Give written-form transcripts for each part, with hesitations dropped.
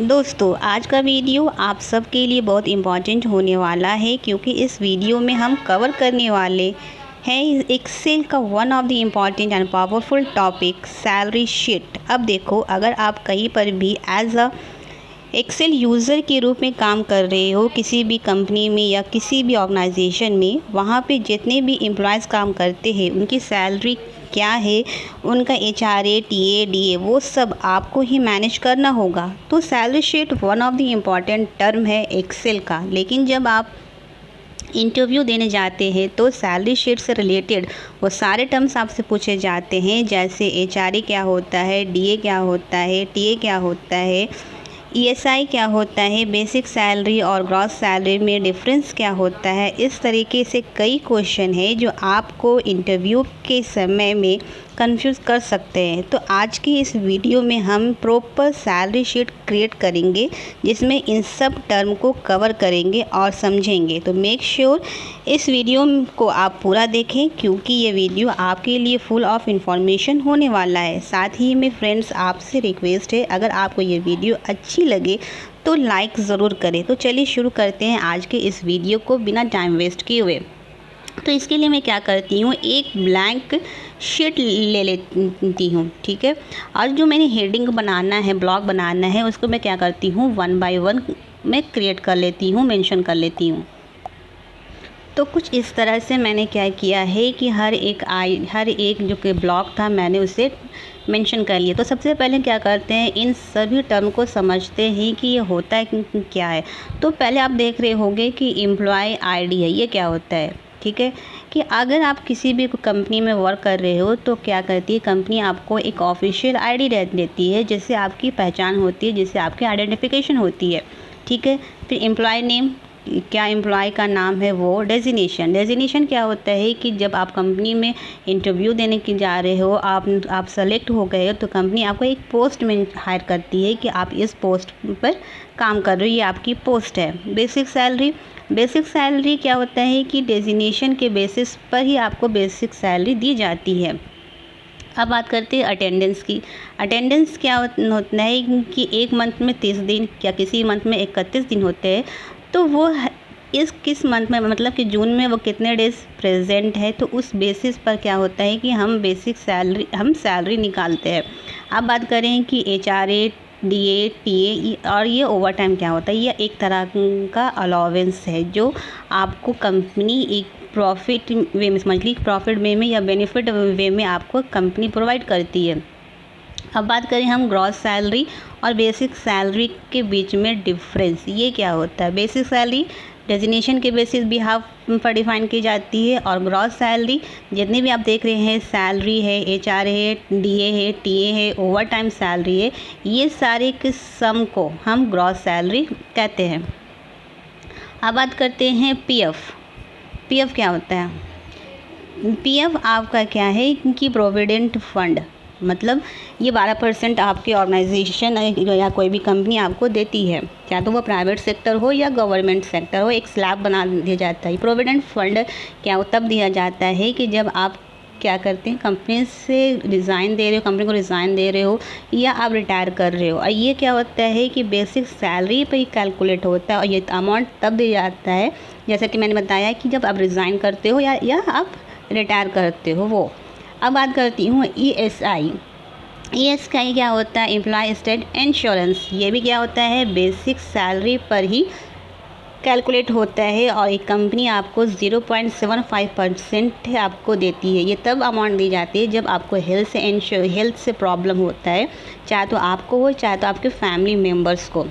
दोस्तों, आज का वीडियो आप सबके लिए बहुत इम्पॉर्टेंट होने वाला है क्योंकि इस वीडियो में हम कवर करने वाले हैं एक्सेल का one of the important and powerful topic salary sheet. अब देखो, अगर आप कहीं पर भी एज अ एक्सेल यूज़र के रूप में काम कर रहे हो किसी भी कंपनी में या किसी भी ऑर्गेनाइजेशन में, वहाँ पे जितने भी एम्प्लॉयज़ काम करते हैं उनकी सैलरी क्या है, उनका HRA, TA, DA वो सब आपको ही मैनेज करना होगा। तो salary sheet one of the important term है एक्सेल का। लेकिन जब आप इंटरव्यू देने जाते हैं तो सैलरी शीट से रिलेटेड वो सारे टर्म्स आपसे पूछे जाते हैं, जैसे HRA क्या होता है, DA क्या होता है, TA क्या होता है, ESI क्या होता है, बेसिक सैलरी और ग्रॉस सैलरी में डिफरेंस क्या होता है। इस तरीके से कई क्वेश्चन है जो आपको इंटरव्यू के समय में कंफ्यूज कर सकते हैं। तो आज की इस वीडियो में हम प्रॉपर सैलरी शीट क्रिएट करेंगे जिसमें इन सब टर्म को कवर करेंगे और समझेंगे। तो मेक श्योर इस वीडियो को आप पूरा देखें क्योंकि ये वीडियो आपके लिए फुल ऑफ इंफॉर्मेशन होने वाला है। साथ ही में फ्रेंड्स, आपसे रिक्वेस्ट है, अगर आपको ये वीडियो अच्छी लगे तो लाइक ज़रूर करें। तो चलिए शुरू करते हैं आज के इस वीडियो को बिना टाइम वेस्ट किए हुए। तो इसके लिए मैं क्या करती हूँ, एक ब्लैंक शीट ले लेती हूँ, ठीक है। और जो मैंने हेडिंग बनाना है, ब्लॉग बनाना है, उसको मैं क्या करती हूँ, 1 बाय 1 मैं क्रिएट कर लेती हूँ, मेंशन कर लेती हूँ। तो कुछ इस तरह से मैंने क्या किया है कि हर एक जो कि ब्लॉक था मैंने उसे मेंशन कर लिया। तो सबसे पहले क्या करते हैं, इन सभी टर्म को समझते हैं कि ये होता है क्या है। तो पहले आप देख रहे होंगे कि एम्प्लॉय ID है, ये क्या होता है, ठीक है। कि अगर आप किसी भी कंपनी में वर्क कर रहे हो तो क्या करती है कंपनी, आपको एक ऑफिशियल ID देती है जिससे आपकी पहचान होती है, जिससे आपकी आइडेंटिफिकेशन होती है, ठीक है। फिर एम्प्लॉय नेम, क्या एम्प्लॉय का नाम है वो। डेजिनेशन क्या होता है कि जब आप कंपनी में इंटरव्यू देने के जा रहे हो, आप सेलेक्ट हो गए हो तो कंपनी आपको एक पोस्ट में हायर करती है कि आप इस पोस्ट पर काम कर रहे हो, ये आपकी पोस्ट है। बेसिक सैलरी क्या होता है कि डेजिनेशन के बेसिस पर ही आपको बेसिक सैलरी दी जाती है। अब बात करते हैं अटेंडेंस की। अटेंडेंस क्या होता है कि एक मंथ में 30 दिन या किसी मंथ में 31 दिन होते हैं, तो वो किस मंथ में, मतलब कि जून में वो कितने डेज प्रेजेंट है, तो उस बेसिस पर क्या होता है कि हम सैलरी निकालते हैं। अब बात करें कि HRA, DA, TA और ये ओवर टाइम क्या होता है, ये एक तरह का अलाउंस है जो आपको कंपनी एक प्रॉफिट वे में, समझ लीजिए प्रॉफिट वे में या बेनिफिट वे में आपको कंपनी प्रोवाइड करती है। अब बात करें हम ग्रॉस सैलरी और बेसिक सैलरी के बीच में डिफरेंस, ये क्या होता है। बेसिक सैलरी डेजिनेशन के बेसिस बिहाफ पर डिफाइन की जाती है और ग्रॉस सैलरी जितने भी आप देख रहे हैं, सैलरी है, HRA है, DA है, TA है, ओवर टाइम सैलरी है, ये सारे के सम को हम ग्रॉस सैलरी कहते हैं। अब बात करते हैं PF क्या होता है। PF आपका क्या है कि प्रोविडेंट फंड, मतलब ये 12% आपकी ऑर्गेनाइजेशन या कोई भी कंपनी आपको देती है, चाहे तो वो प्राइवेट सेक्टर हो या गवर्नमेंट सेक्टर हो, एक स्लैब बना दिया जाता है। प्रोविडेंट फंड क्या तब दिया जाता है कि जब आप क्या करते हैं, कंपनी से रिज़ाइन दे रहे हो, कंपनी को रिज़ाइन दे रहे हो या आप रिटायर कर रहे हो। और ये क्या होता है कि बेसिक सैलरी पे ही कैलकुलेट होता है और ये अमाउंट तब दिया जाता है जैसा कि मैंने बताया कि जब आप रिज़ाइन करते हो या आप रिटायर करते हो वो। अब बात करती हूँ ESI क्या होता है, एम्प्लॉय स्टेट इंश्योरेंस। ये भी क्या होता है, बेसिक सैलरी पर ही कैलकुलेट होता है और एक कंपनी आपको 0.75% आपको देती है। ये तब अमाउंट दी जाती है जब आपको हेल्थ से प्रॉब्लम होता है, चाहे तो आपको हो चाहे तो आपके फैमिली मेम्बर्स को,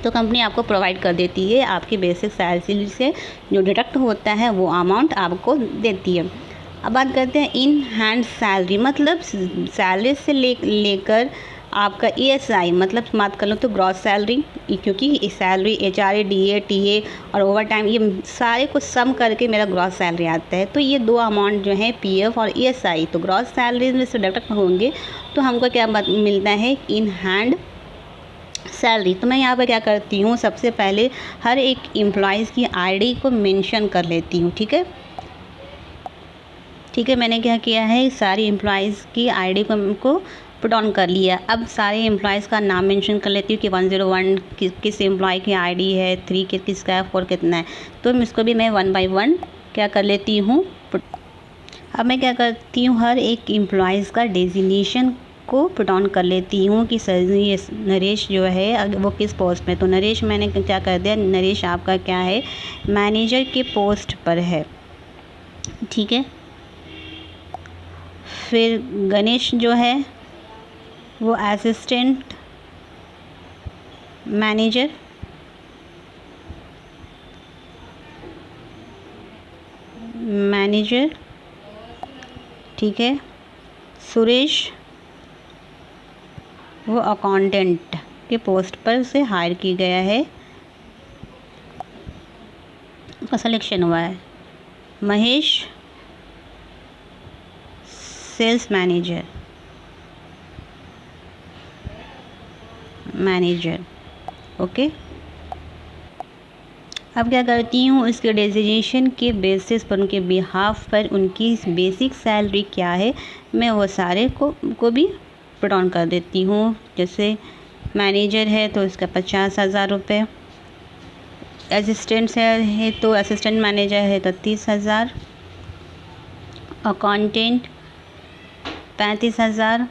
तो कंपनी आपको प्रोवाइड कर देती है। आपकी बेसिक सैलरी से जो डिडक्ट होता है वो अमाउंट आपको देती है। अब बात करते हैं इन हैंड सैलरी, मतलब सैलरी से लेकर आपका ESI, मतलब बात कर लो तो ग्रॉस सैलरी, क्योंकि सैलरी HRA, DA, TA और ओवर टाइम ये सारे को सम करके मेरा ग्रॉस सैलरी आता है। तो ये दो अमाउंट जो है PF और ESI, तो ग्रॉस सैलरी में से डिडक्ट होंगे तो हमको क्या मिलता है, इन हैंड सैलरी। तो मैं यहाँ पर क्या करती हूँ, सबसे पहले हर एक एम्प्लॉयज़ की ID को मेंशन कर लेती हूँ, ठीक है। मैंने क्या किया है, सारी एम्प्लॉयज़ की ID को पुट ऑन कर लिया। अब सारे एम्प्लॉयज़ का नाम मेंशन कर लेती हूँ कि 101 किस एम्प्लॉय की आईडी है, 3 किसका है, 4 कितना है। तो इसको भी मैं 1 बाय 1 क्या कर लेती हूँ। अब मैं क्या करती हूँ, हर एक एम्प्लॉयज़ का डेजिग्नेशन को पुट ऑन कर लेती हूँ कि सर ये नरेश जो है वो किस पोस्ट में। तो नरेश मैंने क्या कर दिया, नरेश आपका क्या है, मैनेजर के पोस्ट पर है, ठीक है। फिर गणेश जो है वो असिस्टेंट मैनेजर, ठीक है। सुरेश वो अकाउंटेंट के पोस्ट पर से हायर की गया है, उसका सिलेक्शन हुआ है। Mahesh sales manager, okay. अब क्या करती हूँ, उसके डेजिग्नेशन के बेसिस पर, उनके बिहाफ पर उनकी बेसिक सैलरी क्या है, मैं वो सारे को भी पुट ऑन कर देती हूँ। जैसे मैनेजर है तो उसका 50,000 रुपये, असिस्टेंट है तो असिस्टेंट मैनेजर है तो 30,000, अकाउंटेंट 35,000,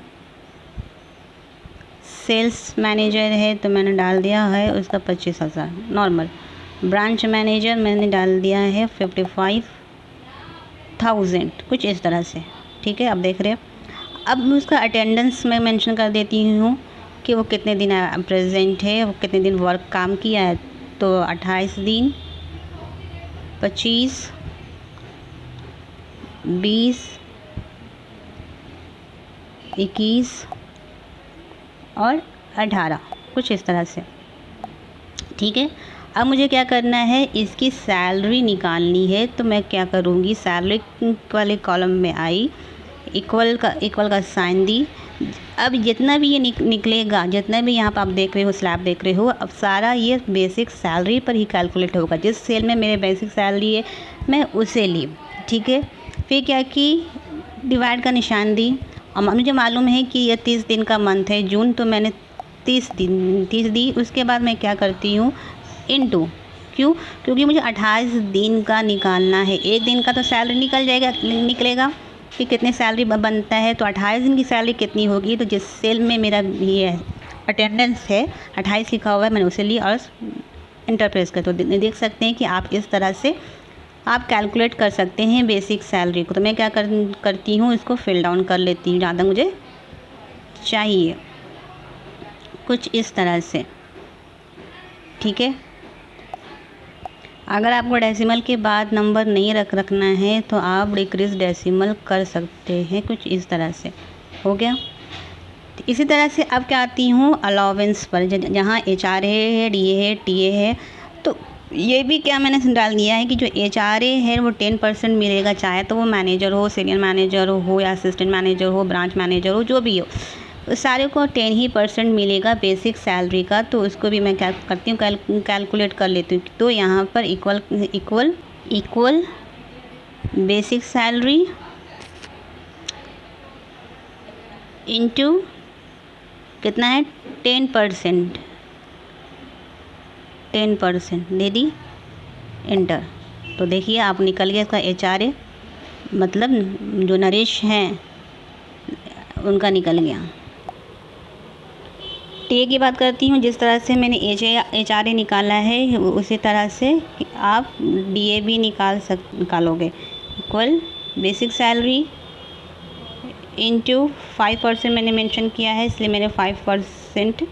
सेल्स मैनेजर है तो मैंने डाल दिया है उसका 25,000 नॉर्मल, ब्रांच मैनेजर मैंने डाल दिया है 55,000, कुछ इस तरह से, ठीक है। अब देख रहे हैं। अब मैं उसका अटेंडेंस में मेंशन कर देती हूँ कि वो कितने दिन प्रेजेंट है, वो कितने दिन वर्क काम किया है। तो 28 दिन, 25, 20, 21 और 18, कुछ इस तरह से, ठीक है। अब मुझे क्या करना है, इसकी सैलरी निकालनी है। तो मैं क्या करूँगी, सैलरी वाले कॉलम में आई, इक्वल का साइन दी। अब जितना भी ये निकलेगा, जितना भी यहाँ पर आप देख रहे हो, स्लैब देख रहे हो, अब सारा ये बेसिक सैलरी पर ही कैलकुलेट होगा। जिस सेल में मेरे बेसिक सैलरी है मैं उसे ली, ठीक है। फिर क्या कि डिवाइड का निशान दी। और मुझे मालूम है कि ये 30 दिन का मंथ है जून, तो मैंने 30 दी। उसके बाद मैं क्या करती हूँ, इनटू, क्योंकि मुझे 28 दिन का निकालना है। एक दिन का तो सैलरी निकलेगा कि कितने सैलरी बनता है, तो 28 दिन की सैलरी कितनी होगी। तो जिस सेल में मेरा ये अटेंडेंस है 28 लिखा हुआ है, मैंने उसे ली और इंटर प्रेस कर। तो देख सकते हैं कि आप इस तरह से आप कैलकुलेट कर सकते हैं बेसिक सैलरी को। तो मैं क्या करती हूँ, इसको फिल डाउन कर लेती हूँ जहाँ तक मुझे चाहिए, कुछ इस तरह से, ठीक है। अगर आपको डेसिमल के बाद नंबर नहीं रखना है तो आप डिक्रीज डेसिमल कर सकते हैं, कुछ इस तरह से, हो गया। तो इसी तरह से अब क्या आती हूँ अलाउंस पर, जहाँ HR है, DA है, TA है। तो ये भी क्या मैंने डाल दिया है कि जो HR है वो 10% मिलेगा, चाहे तो वो मैनेजर हो, सीनियर मैनेजर हो या असिस्टेंट मैनेजर हो, ब्रांच मैनेजर हो, जो भी हो, उस सारे को 10% मिलेगा बेसिक सैलरी का। तो उसको भी मैं क्या करती हूँ, कैलकुलेट कर लेती हूँ। तो यहाँ पर इक्वल बेसिक सैलरी इनटू कितना है 10% दे दी, इंटर। तो देखिए आप निकल गया इसका HRA, मतलब जो नरेश हैं उनका निकल गया। TA की बात करती हूँ, जिस तरह से मैंने HRA निकाला है उसी तरह से आप DA भी निकालोगे। इक्वल बेसिक सैलरी इंटू 5% मैंने मेंशन किया है, इसलिए मैंने 5%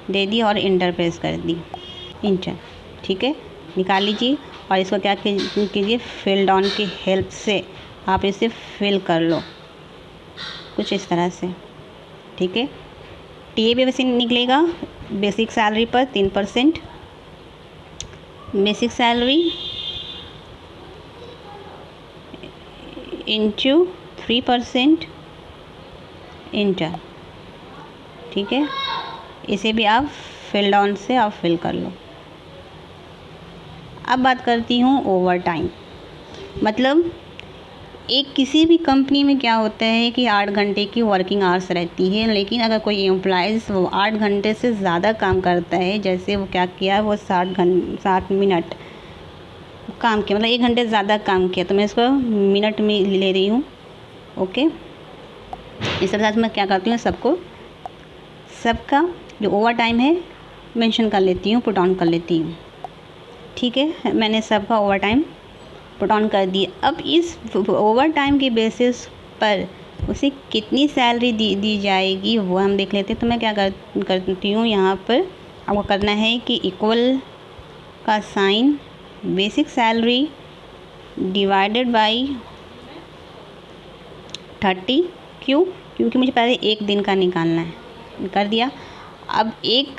दे दी और इंटर प्रेस कर दी, इंटर, ठीक है। निकाल लीजिए और इसको क्या कीजिए, फिल डाउन की हेल्प से आप इसे फिल कर लो, कुछ इस तरह से, ठीक है। TA भी वैसे निकलेगा बेसिक सैलरी पर 3%, बेसिक सैलरी इंटू 3% इंटर, ठीक है। इसे भी आप फिल डाउन से आप फिल कर लो। अब बात करती हूँ ओवर टाइम, मतलब एक किसी भी कंपनी में क्या होता है कि 8 घंटे की वर्किंग आवर्स रहती है, लेकिन अगर कोई एम्प्लॉइज़ वो 8 घंटे से ज़्यादा काम करता है, जैसे वो क्या किया, वो 60 मिनट काम किया, मतलब 1 घंटे ज़्यादा काम किया, तो मैं इसको मिनट में ले रही हूँ। ओके, इस तरह से मैं क्या करती हूँ, सबका जो ओवर टाइम है मेंशन कर लेती हूँ, पुट ऑन कर लेती हूँ। ठीक है, मैंने सबका ओवर टाइम पुट ऑन कर दिया। अब इस ओवर टाइम के बेसिस पर उसे कितनी सैलरी दी जाएगी वो हम देख लेते हैं। तो मैं क्या करती हूँ, यहाँ पर आपको करना है कि इक्वल का sign, basic salary divided by 30। क्यों? क्योंकि मुझे पहले एक दिन का निकालना है। कर दिया। अब एक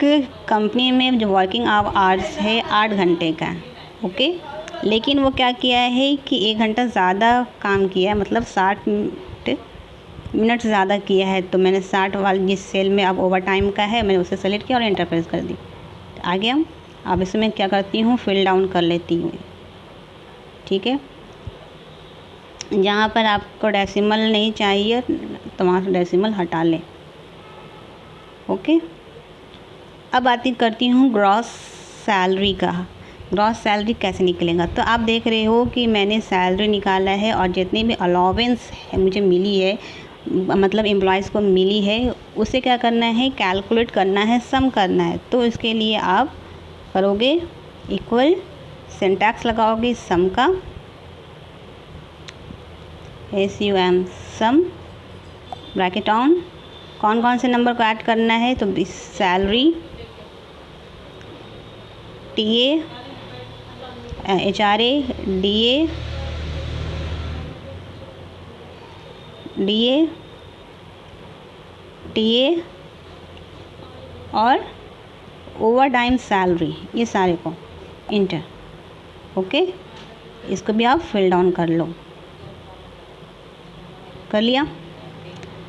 कंपनी में जो वर्किंग आवर्स है 8 घंटे का, ओके, लेकिन वो क्या किया है कि 1 घंटा ज़्यादा काम किया है, मतलब 60 मिनट ज़्यादा किया है। तो मैंने 60 वाली जिस सेल में अब ओवर टाइम का है, मैंने उसे सेलेक्ट किया और एंटर प्रेस कर दी। आ गया। अब इसमें क्या करती हूँ, फिल डाउन कर लेती हूँ। ठीक है, जहाँ पर आपको डेसिमल नहीं चाहिए तो वहाँ से डेसिमल हटा लें। ओके, अब करती हूँ ग्रॉस सैलरी का। ग्रॉस सैलरी कैसे निकलेगा, तो आप देख रहे हो कि मैंने सैलरी निकाला है और जितनी भी अलाउंस है मुझे मिली है, मतलब एम्प्लॉयज़ को मिली है, उसे क्या करना है, कैलकुलेट करना है, सम करना है। तो इसके लिए आप करोगे इक्वल, सिंटैक्स लगाओगे सम का, SUM सम, ब्रैकेट ऑन, कौन कौन से नंबर को ऐड करना है, तो salary, TA, HRA, DA, TA और ओवर टाइम सैलरी, ये सारे को इंटर। ओके, इसको भी आप फिल डाउन कर लो। कर लिया।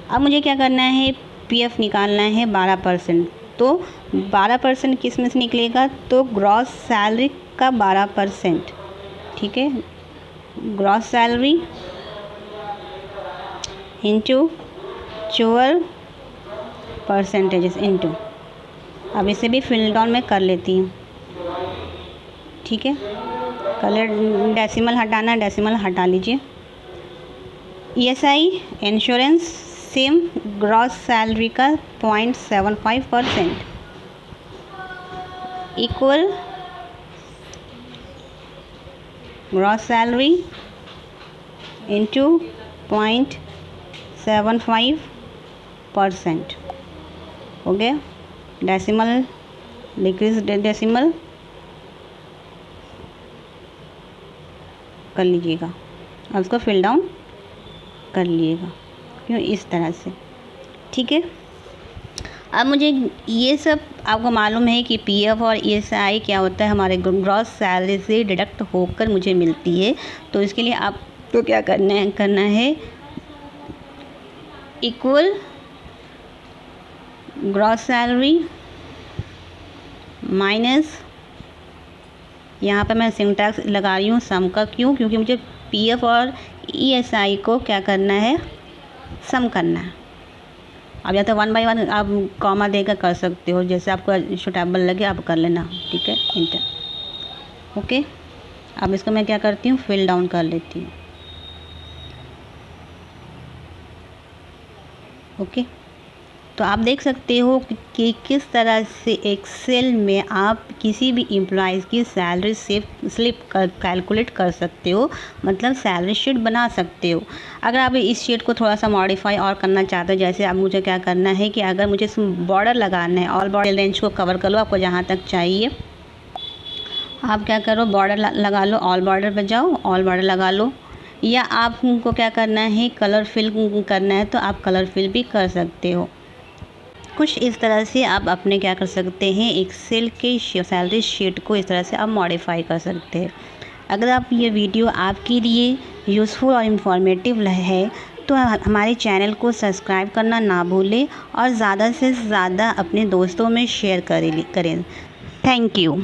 अब मुझे क्या करना है, PF निकालना है 12%। तो 12% किस में से निकलेगा, तो ग्रॉस सैलरी का 12%। ठीक है, gross salary into 12 percentage into. अब इसे भी फिल डाउन में कर लेती हूँ। ठीक है, कलर डेसिमल हटाना, डेसिमल हटा लीजिए। ESI insurance same, gross salary का 0.75% इक्वल ग्रॉस सैलरी इंटू 0.75%। हो गया। डेसिमल डिक्रीज डेसिमल कर लीजिएगा। अब उसको फिल डाउन कर लीजिएगा, क्यों, इस तरह से। ठीक है, अब मुझे ये सब आपको मालूम है कि PF और ESI क्या होता है, हमारे ग्रॉस सैलरी से डिडक्ट होकर मुझे मिलती है। तो इसके लिए आपको क्या करना है इक्वल ग्रॉस सैलरी माइनस, यहाँ पर मैं सिंटैक्स लगा रही हूँ सम का। क्यों? क्योंकि मुझे PF और ESI को क्या करना है, सम करना है। अब या तो 1 बाई 1 आप कॉमा देकर कर सकते हो, जैसे आपको सूटेबल लगे आप कर लेना। ठीक है, इंटर। ओके, अब इसको मैं क्या करती हूँ, फिल डाउन कर लेती हूँ। ओके, तो आप देख सकते हो कि किस तरह से एक्सेल में आप किसी भी एम्प्लॉइज़ की सैलरी स्लिप कैलकुलेट कर सकते हो, मतलब सैलरी शीट बना सकते हो। अगर आप इस शीट को थोड़ा सा मॉडिफाई और करना चाहते हो, जैसे अब मुझे क्या करना है कि अगर मुझे इसमें बॉर्डर लगाना है, ऑल बॉर्डर रेंज को कवर कर लो, आपको जहाँ तक चाहिए आप क्या करो, बॉर्डर लगा लो, ऑल बॉर्डर पर जाओ, ऑल बॉर्डर लगा लो। या आपको क्या करना है, कलर फिल करना है तो आप कलर फिल भी कर सकते हो। कुछ इस तरह से आप अपने क्या कर सकते हैं, एक्सेल के सैलरी शीट को इस तरह से आप मॉडिफाई कर सकते हैं। अगर आप ये वीडियो आपके लिए यूज़फुल और इन्फॉर्मेटिव है तो हमारे चैनल को सब्सक्राइब करना ना भूलें और ज़्यादा से ज़्यादा अपने दोस्तों में शेयर करें। Thank you.